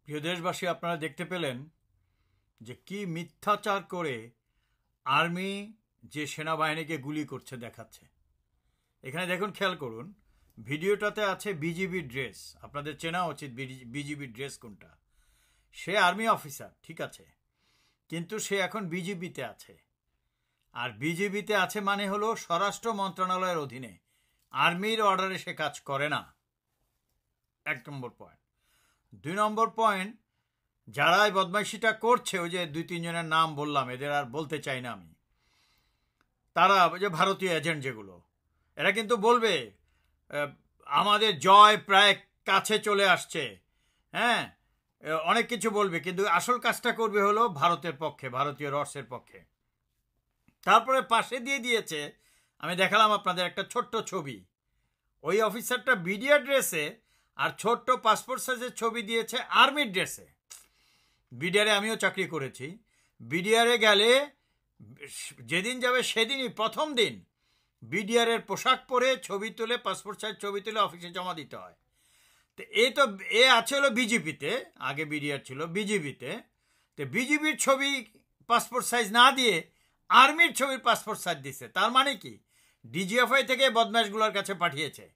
প্রিয় দেশবাসী, আপনারা দেখতে পেলেন যে কি মিথ্যাচার করে আর্মি যে সেনাবাহিনীকে গুলি করছে দেখাচ্ছে। এখানে দেখুন, খেয়াল করুন, ভিডিওটাতে আছে বিজিবি ড্রেস। আপনাদের চেনা উচিত বিজিবি ড্রেস কোনটা। সে আর্মি অফিসার, ঠিক আছে, কিন্তু সে এখন বিজিবিতে আছে। আর বিজিবিতে আছে মানে হলো স্বরাষ্ট্র মন্ত্রণালয়ের অধীনে, আর্মির অর্ডারে সে কাজ করে না। 1 নম্বর পয়েন্ট। 2 নম্বর পয়েন্ট, যারা এই বদমাইশিটা করছে, ওই যে 2-3 জনের নাম বললাম, এদের আর বলতে চাই না আমি, তারা যে ভারতীয় এজেন্ট যেগুলো, এরা কিন্তু বলবে আমাদের জয় প্রায় কাছে চলে আসছে, হ্যাঁ, অনেক কিছু বলবে, কিন্তু আসল কাজটা করবে হলো ভারতের পক্ষে, ভারতীয় রডসের পক্ষে। তারপরে পাশে দিয়ে দিয়েছে, আমি দেখালাম আপনাদের একটা ছোট্ট ছবি, ওই অফিসারটা বিডিআর ড্রেসে, আর ছোট্ট পাসপোর্ট সাইজের ছবি দিয়েছে আর্মির ড্রেসে। বিডিআরে আমিও চাকরি করেছি। বিডিআরে গেলে যেদিন যাবে সেদিনই প্রথম দিন বিডিআরের পোশাক পরে ছবি তুলে, পাসপোর্ট সাইজ ছবি তুলে অফিসে জমা দিতে হয়। তো এ আছে হলো বিজেপিতে, আগে বিডিআর ছিল বিজেপিতে। তো বিজেপির ছবি পাসপোর্ট সাইজ না দিয়ে আর্মির ছবির পাসপোর্ট সাইজ দিচ্ছে। তার মানে কি, ডিজিএফআই থেকে বদমাশগুলোর কাছে পাঠিয়েছে,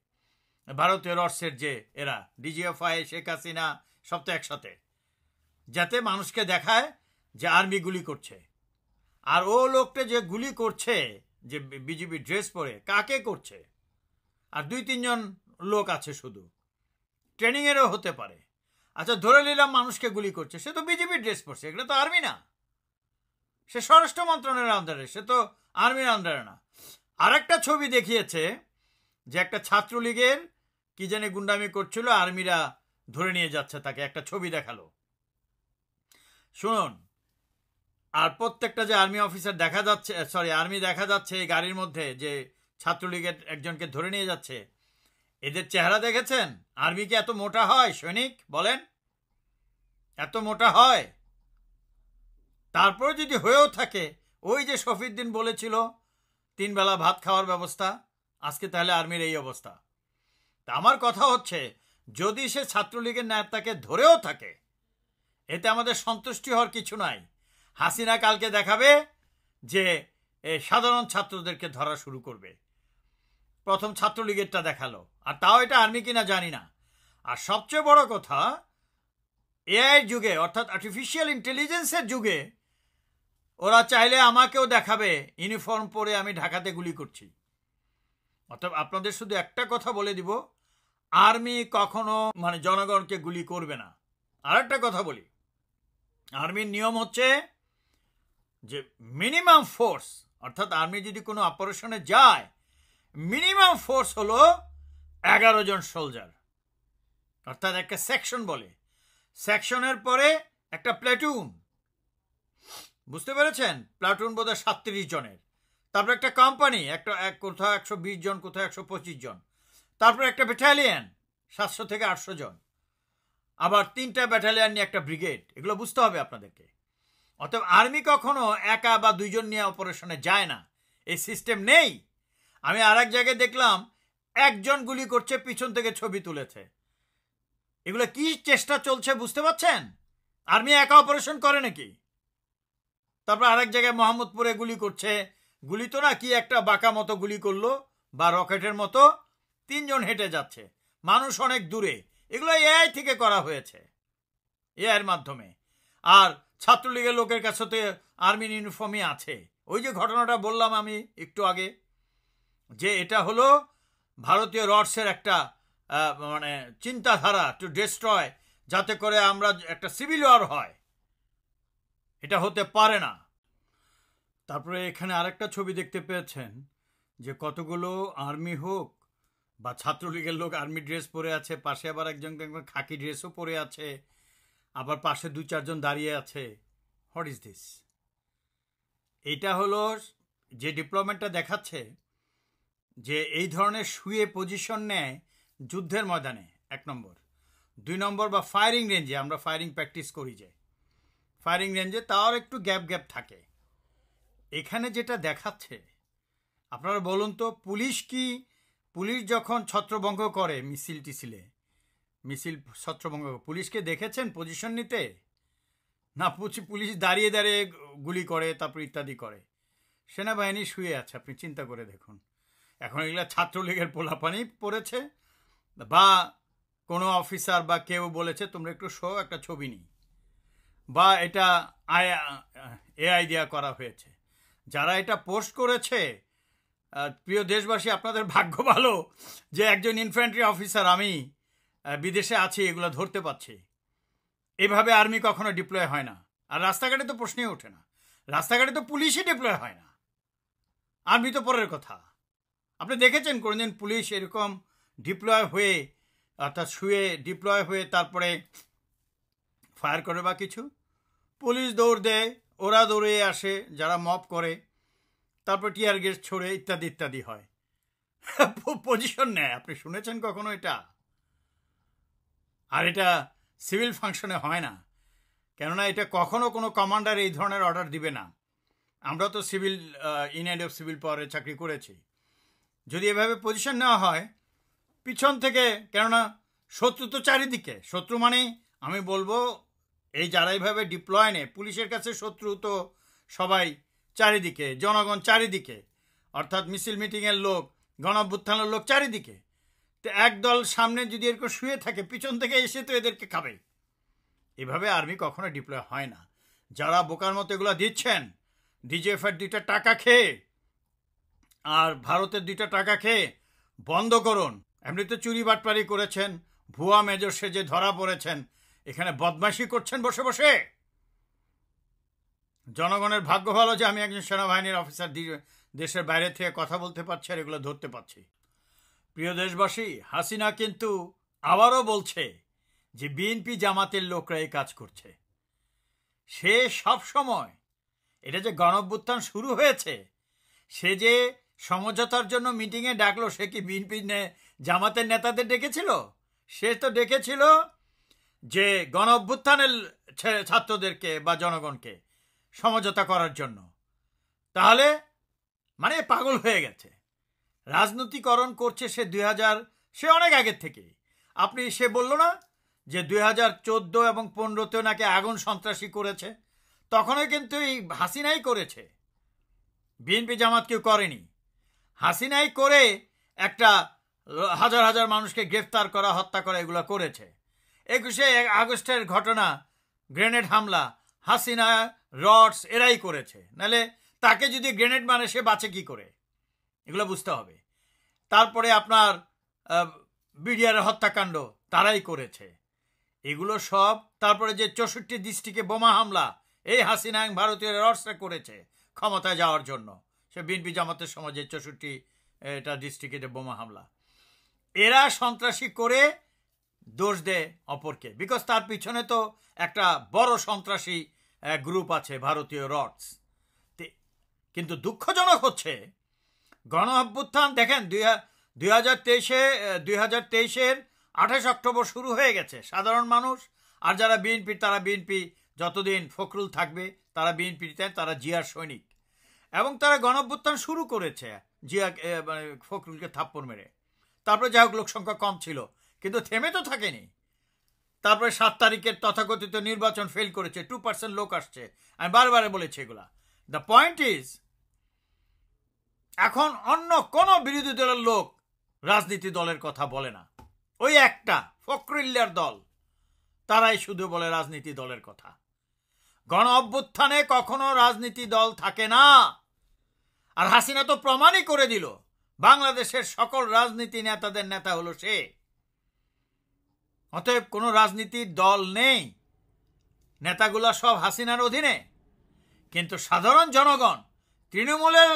ভারতীয় রডসের যে এরা, ডিজিএফআই, শেখ হাসিনা, সব তো একসাথে, যাতে মানুষকে দেখায় যে আর্মি গুলি করছে। আর ও লোকটা যে গুলি করছে, যে বিজেপি ড্রেস পরে, কাকে করছে? আর 2-3 জন লোক আছে শুধু, ট্রেনিংয়েরও হতে পারে। আচ্ছা, ধরে নিলাম মানুষকে গুলি করছে, সে তো বিজেপি ড্রেস পরছে, এগুলো তো আর্মি না, সে স্বরাষ্ট্র মন্ত্রণালয়ের আন্ডারে, সে তো আর্মির আন্ডারে না। আর একটা ছবি দেখিয়েছে যে একটা ছাত্রলীগের কি জানি গুন্ডামি করছিল, আর্মিরা ধরে নিয়ে যাচ্ছে তাকে, একটা ছবি দেখালো। শুনুন, আর প্রত্যেকটা যে আর্মি অফিসার দেখা যাচ্ছে, আর্মি দেখা যাচ্ছে এই গাড়ির মধ্যে, যে ছাত্রলীগের একজনকে ধরে নিয়ে যাচ্ছে, এদের চেহারা দেখেছেন? আর্মি কি এত মোটা হয়? সৈনিক বলেন, এত মোটা হয়? তারপরে যদি হয়েও থাকে, ওই যে শফিউদ্দিন বলেছিল 3 বেলা ভাত খাওয়ার ব্যবস্থা, আজকে তাহলে আর্মির এই অবস্থা। তা আমার কথা হচ্ছে, যদি সে ছাত্রলীগের নেতাকে ধরেও থাকে, এতে আমাদের সন্তুষ্টি হওয়ার কিছু নাই। হাসিনা কালকে দেখাবে যে সাধারণ ছাত্রদেরকে ধরা শুরু করবে। প্রথম ছাত্রলীগেরটা দেখালো, আর তাও এটা আর্মি কিনা জানি না। আর সবচেয়ে বড় কথা, এআই যুগে, অর্থাৎ আর্টিফিশিয়াল ইন্টেলিজেন্সের যুগে, ওরা চাইলে আমাকেও দেখাবে ইউনিফর্ম পরে আমি ঢাকাতে গুলি করছি। অর্থাৎ আপনাদের শুধু একটা কথা বলে দিব, আর্মি কখনো জনগণকে গুলি করবে না। আর একটা কথা বলি, আর্মির নিয়ম হচ্ছে যে মিনিমাম ফোর্স, অর্থাৎ আর্মি যদি কোনো অপারেশনে যায়, মিনিমাম ফোর্স হলো 11 জন সোলজার, অর্থাৎ একটা সেকশন বলে, সেকশনের পরে একটা প্লাটুন, বুঝতে পেরেছেন? প্লাটুন বোধহয় 37 জনের, তারপর একটা কোম্পানি, কোথাও 120 জন, কোথাও 125 জন, তারপর একটা ব্যাটালিয়ন 700 থেকে 800 জন, আবার 3টা ব্যাটালিয়ন নিয়ে একটা ব্রিগেড। এগুলো বুঝতে হবে আপনাদেরকে। অতএব আর্মি কখনো একা বা 2 জন নিয়ে অপারেশনে যায় না, এই সিস্টেম নেই। আমি আর এক জায়গায় দেখলাম একজন গুলি করছে, পিছন থেকে ছবি তুলেছে। এগুলো কি চেষ্টা চলছে বুঝতে পারছেন? আর্মি একা অপারেশন করে নাকি? তারপর আরেক জায়গায় মোহাম্মদপুরে গুলি করছে, গুলি তো না, কি একটা বাঁকা মতো গুলি করলো, বা রকেটের মতো, 3 জন হেঁটে যাচ্ছে, মানুষ অনেক দূরে। এগুলো এআই থেকে করা হয়েছে, এআইয়ের মাধ্যমে। আর ছাত্রলীগের লোকের কাছে তো আর্মির ইউনিফর্মই আছে। ওই যে ঘটনাটা বললাম আমি একটু আগে, যে এটা হলো ভারতীয় রডসের একটা চিন্তাধারা, টু ডিস্ট্রয়, যাতে করে আমরা একটা সিভিল ওয়ার হয়, এটা হতে পারে না। তারপরে এখানে আরেকটা ছবি দেখতে পেয়েছেন, যে কতগুলো আর্মি হোক বা ছাত্রলীগের লোক আর্মি ড্রেস পরে আছে, পাশে আবার একজন খাকি ড্রেসও পরে আছে, আবার পাশে 2-4 জন দাঁড়িয়ে আছে। What is this? এটা হলো যে ডিপ্লোমেন্টটা দেখাচ্ছে, যে এই ধরনের শুয়ে পজিশন নেয় যুদ্ধের ময়দানে, 1 নম্বর। 2 নম্বর, বা ফায়ারিং রেঞ্জে, আমরা ফায়ারিং প্র্যাকটিস করি যে ফায়ারিং রেঞ্জে, তার একটু গ্যাপ থাকে। এখানে যেটা দেখাচ্ছে, আপনারা বলুন তো, পুলিশ যখন ছত্রভঙ্গ করে মিছিল টিছিলে, মিছিল ছত্রভঙ্গ। পুলিশকে দেখেছেন পজিশন নিতে? না, পুলিশ দাঁড়িয়ে দাঁড়িয়ে গুলি করে, তারপর ইত্যাদি করে। সেনাবাহিনী শুয়ে আছে, আপনি চিন্তা করে দেখুন। এখন এগুলা ছাত্রলীগের পোলাপানি পড়েছে, বা কোনো অফিসার বা কেউ বলেছে তোমরা একটু শো, একটা ছবি নিই, বা এটা এআই দিয়া করা হয়েছে। যারা এটা পোস্ট করেছে, প্রিয় দেশবাসী, আপনাদের ভাগ্য ভালো যে একজন ইনফ্যান্ট্রি অফিসার আমি বিদেশে আছি, এগুলো ধরতে পারছি। এভাবে আর্মি কখনো ডিপ্লয় হয় না। আর রাস্তাঘাটে তো প্রশ্নই ওঠে না, রাস্তাঘাটে তো পুলিশই ডিপ্লয় হয় না, আর্মি তো পরের কথা। আপনি দেখেছেন কোনোদিন পুলিশ এরকম ডিপ্লয় হয়ে, অর্থাৎ শুয়ে ডিপ্লয় হয়ে তারপরে ফায়ার করে বা কিছু? পুলিশ দৌড় দেয়, ওরা দৌড়ে আসে, যারা মপ করে, তারপর টিয়ার গ্যাস ছড়ে ইত্যাদি ইত্যাদি হয়, পজিশন নেয়। আপনি শুনেছেন কখনো এটা? আর এটা সিভিল ফাংশনে হয় না, কেননা এটা কখনো কোনো কমান্ডার এই ধরনের অর্ডার দিবে না। আমরা তো সিভিল ইউনিয়ন অফ সিভিল পাওয়ারে চাকরি করেছি। যদি এভাবে পজিশন নেওয়া হয় পিছন থেকে, কেননা শত্রু তো চারিদিকে, শত্রু মানে আমি বলবো এই যারা এইভাবে ডিপ্লয় নেয়, পুলিশের কাছে শত্রু তো সবাই চারিদিকে, জনগণ চারিদিকে, অর্থাৎ মিছিল মিটিংয়ের লোক, গণঅভ্যুত্থানের লোক চারিদিকে। তো একদল সামনে যদি এরকম শুয়ে থাকে, পিছন থেকে এসে তো এদেরকে খাবে। এভাবে আর্মি কখনো ডিপ্লয় হয় না। যারা বোকার মতো এগুলো দিচ্ছেন, ডিজিএফের 2টা টাকা খেয়ে আর ভারতের 2টা টাকা খেয়ে বন্ধ করুন। এমনিতে চুরি বাটপারি করেছেন, ভুয়া মেজর সেজে ধরা পড়েছেন, এখানে বদমাইশি করছেন বসে বসে। জনগণের ভাগ্য ভালো যে আমি একজন সেনাবাহিনীর অফিসার, দেশের বাইরে থেকে কথা বলতে পারছি আর এগুলো ধরতে পারছি। প্রিয় দেশবাসী, হাসিনা কিন্তু আবারও বলছে যে বিএনপি জামাতের লোকরা এই কাজ করছে। সে সব সময়, এটা যে গণঅভ্যুত্থান শুরু হয়েছে, সে যে সমঝোতার জন্য মিটিংয়ে ডাকলো, সে কি বিএনপি জামাতের নেতাদের ডেকেছিল? সে তো ডেকেছিল যে গণঅভ্যুত্থানের ছাত্রদেরকে বা জনগণকে সমঝোতা করার জন্য। তাহলে মানে পাগল হয়ে গেছে, রাজনীতিকরণ করছে সে সে অনেক আগের থেকে। সে বলল না যে 2014 এবং 15-তেও নাকি আগুন সন্ত্রাসী করেছে, তখনও কিন্তু এই হাসিনাই করেছে, বিএনপি জামাত কেউ করেনি। হাসিনাই করে একটা হাজার হাজার মানুষকে গ্রেফতার করা, হত্যা করা, এগুলো করেছে। 21 আগস্টের ঘটনা, গ্রেনেড হামলা, হাসিনা, রডস এরাই করেছে। নাহলে তাকে যদি গ্রেনেড মানে সে বাঁচে কি করে, এগুলো বুঝতে হবে। তারপরে আপনার বিডিআর হত্যাকাণ্ড তারাই করেছে, এগুলো সব। তারপরে যে 64 ডিস্ট্রিক্টে বোমা হামলা, এই হাসিনা ভারতীয় রডসরা করেছে ক্ষমতায় যাওয়ার জন্য। সে বিএনপি জামাতের সমাজে 64টা ডিস্ট্রিক্টে বোমা হামলা, এরা সন্ত্রাসী করে দোষ দেয় অপরকে, বিকজ তার পিছনে তো একটা বড় সন্ত্রাসী গ্রুপ আছে, ভারতীয় রডস। কিন্তু দুঃখজনক হচ্ছে গণ অভ্যুত্থান দেখেন 2023-এর 28 অক্টোবর শুরু হয়ে গেছে। সাধারণ মানুষ আর যারা বিএনপি, তারা বিএনপি, যতদিন ফখরুল থাকবে তারা বিএনপিতে, তারা জিয়ার সৈনিক, এবং তারা গণ অভ্যুত্থান শুরু করেছে জিয়া ফখরুলকে থাপ্পড় মেরে। তারপরে যাই হোক লোক সংখ্যা কম ছিল, কিন্তু থেমে তো থাকেনি। তারপরে 7 তারিখের তথাকথিত নির্বাচন ফেল করেছে, 2% লোক আসছে। আমি বারবার বলেছি এগুলা। দ্য পয়েন্ট ইজ, এখন অন্য কোন বিরোধী দলের লোক রাজনীতি দলের কথা বলে না, ওই একটা ফখরুল্লাহর দল, তারাই শুধু বলে রাজনীতি দলের কথা। গণ অভ্যুত্থানে কখনো রাজনীতি দল থাকে না। আর হাসিনা তো প্রমাণই করে দিল, বাংলাদেশের সকল রাজনীতি নেতাদের নেতা হলো সে। অতএব কোনো রাজনীতির দল নেই, নেতাগুলা সব হাসিনার অধীনে। কিন্তু সাধারণ জনগণ, তৃণমূলের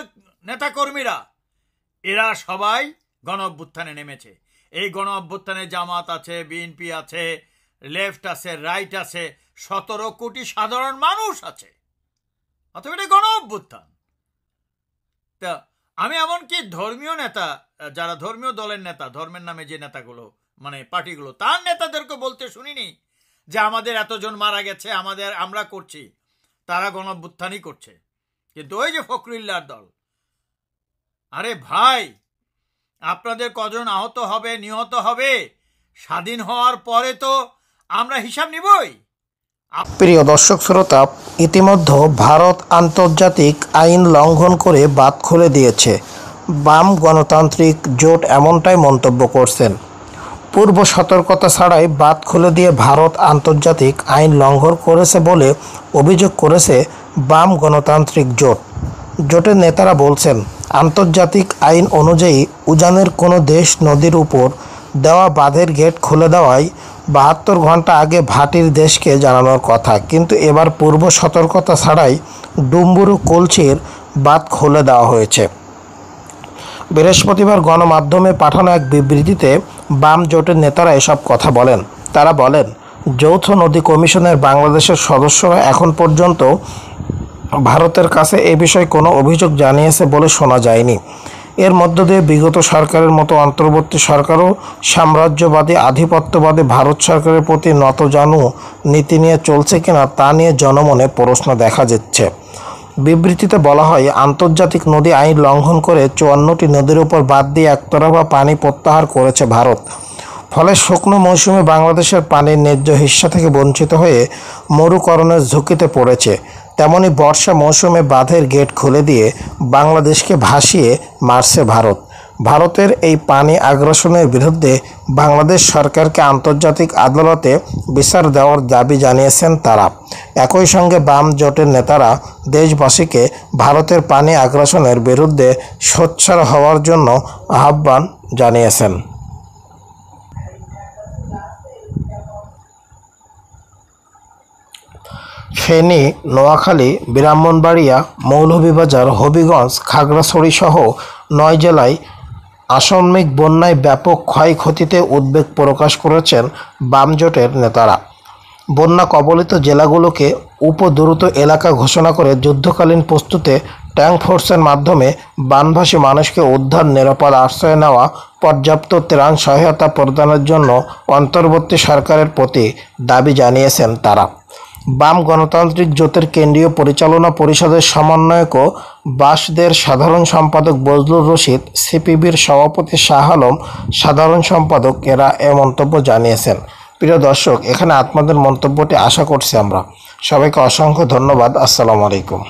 নেতাকর্মীরা, এরা সবাই গণ অভ্যুত্থানে নেমেছে। এই গণ অভ্যুত্থানে জামাত আছে, বিএনপি আছে, লেফট আছে, রাইট আছে, 17 কোটি সাধারণ মানুষ আছে। অথবা এটা গণ অভ্যুত্থান। তা আমি এমনকি ধর্মীয় নেতা, যারা ধর্মীয় দলের নেতা, ধর্মের নামে যে নেতাগুলো মানে পার্টিগুলো, তার নেতাদেরকে বলতে শুনিনি যে আমাদের এতজন মারা গেছে, আমরা করছি। তারা গণ অভ্যুত্থানই করছে। কিন্তু ওই যে ফখরুল্লাহর দল, আরে ভাই, আপনাদের কজন আহত হবে, নিহত হবে, স্বাধীন হওয়ার পরে তো আমরা হিসাব নিবই। প্রিয় দর্শক শ্রোতা, ইতিমধ্যে ভারত আন্তর্জাতিক আইন লঙ্ঘন করে বাঁধ খুলে দিয়েছে। বাম গণতান্ত্রিক জোট এমনটাই মন্তব্য করছেন। পূর্ব সতর্কতা ছাড়াই বাঁধ খুলে দিয়ে ভারত আন্তর্জাতিক আইন লঙ্ঘন করেছে বলে অভিযোগ করেছে বাম গণতান্ত্রিক জোট। জোটের নেতারা বলছেন, আন্তর্জাতিক আইন অনুযায়ী উজানের কোনো দেশ নদীর উপর দেওয়া বাঁধের গেট খুলে দেওয়ায় 72 ঘন্টা আগে ভাটির দেশকে জানানোর কথা, কিন্তু এবার পূর্ব সতর্কতা ছাড়াই ডুম্বুরু কলছির বাঁধ খুলে দেওয়া হয়েছে। বৃহস্পতিবার গণমাধ্যমে পাঠানো এক বিবৃতিতে বাম জোটের নেতারা এসব কথা বলেন। তারা বলেন, যৌথ নদী কমিশনের বাংলাদেশের সদস্যরা এখন পর্যন্ত ভারতের কাছে এ বিষয়ে কোনো অভিযোগ জানিয়েছে বলে শোনা যায়নি। এর মধ্য দিয়ে বিগত সরকারের মতো অন্তর্বর্তী সরকারও সাম্রাজ্যবাদী আধিপত্যবাদী ভারত সরকারের প্রতি নতজানু নীতি নিয়ে চলছে কিনা তা নিয়ে জনমনে প্রশ্ন দেখা যাচ্ছে। বিবৃতিতে বলা হয়, আন্তর্জাতিক নদী আইন লঙ্ঘন করে 54টি নদীর উপর বাদ দিয়ে একতরফা পানি প্রত্যাহার করেছে ভারত। ফলে শুকনো মৌসুমে বাংলাদেশের পানির ন্যায্য হিস্সা থেকে বঞ্চিত হয়ে মরুকরণের ঝুঁকিতে পড়েছে। তেমনি বর্ষা মৌসুমে বাঁধের গেট খুলে দিয়ে বাংলাদেশকে ভাসিয়ে মারছে ভারত। ভারতের এই পানি আগ্রাসনের বিরুদ্ধে বাংলাদেশ সরকারকে আন্তর্জাতিক আদালতে বিচার দেওয়ার দাবি জানিয়েছেন তারা। একই সঙ্গে বাম জোটের নেতারা দেশবাসীকে ভারতের পানি আগ্রাসনের বিরুদ্ধে সোচ্চার হওয়ার জন্য আহ্বান জানিয়েছেন। ফেনী, নোয়াখালী, ব্রাহ্মণবাড়িয়া, মৌলভীবাজার, হবিগঞ্জ, খাগড়াছড়ি সহ 9 জেলায় আকস্মিক বন্যায় ব্যাপক ক্ষয়ক্ষতিতে উদ্বেগ প্রকাশ করেছেন বাম জোটের নেতারা। বন্যা কবলিত জেলাগুলোকে উপদ্রুত এলাকা ঘোষণা করে যুদ্ধকালীন প্রস্তুতে ট্যাঙ্ক ফোর্সের মাধ্যমে বানভাসী মানুষকে উদ্ধার, নিরাপদ আশ্রয় নেওয়া, পর্যাপ্ত ত্রাণ সহায়তা প্রদানের জন্য অন্তর্বর্তী সরকারের প্রতি দাবি জানিয়েছেন তারা। বাম গণতান্ত্রিক জোটের কেন্দ্রীয় পরিচালনা পরিষদের সমন্বয়ক ও বাসদের সাধারণ সম্পাদক বজলুর রশিদ, সিপিবির সভাপতি শাহ আলম, সাধারণ সম্পাদক এরা এ মন্তব্য জানিয়েছেন। প্রিয় দর্শক, এখানে আপনাদের মন্তব্যটি আশা করছি আমরা। সবাইকে অসংখ্য ধন্যবাদ। আসসালামু আলাইকুম।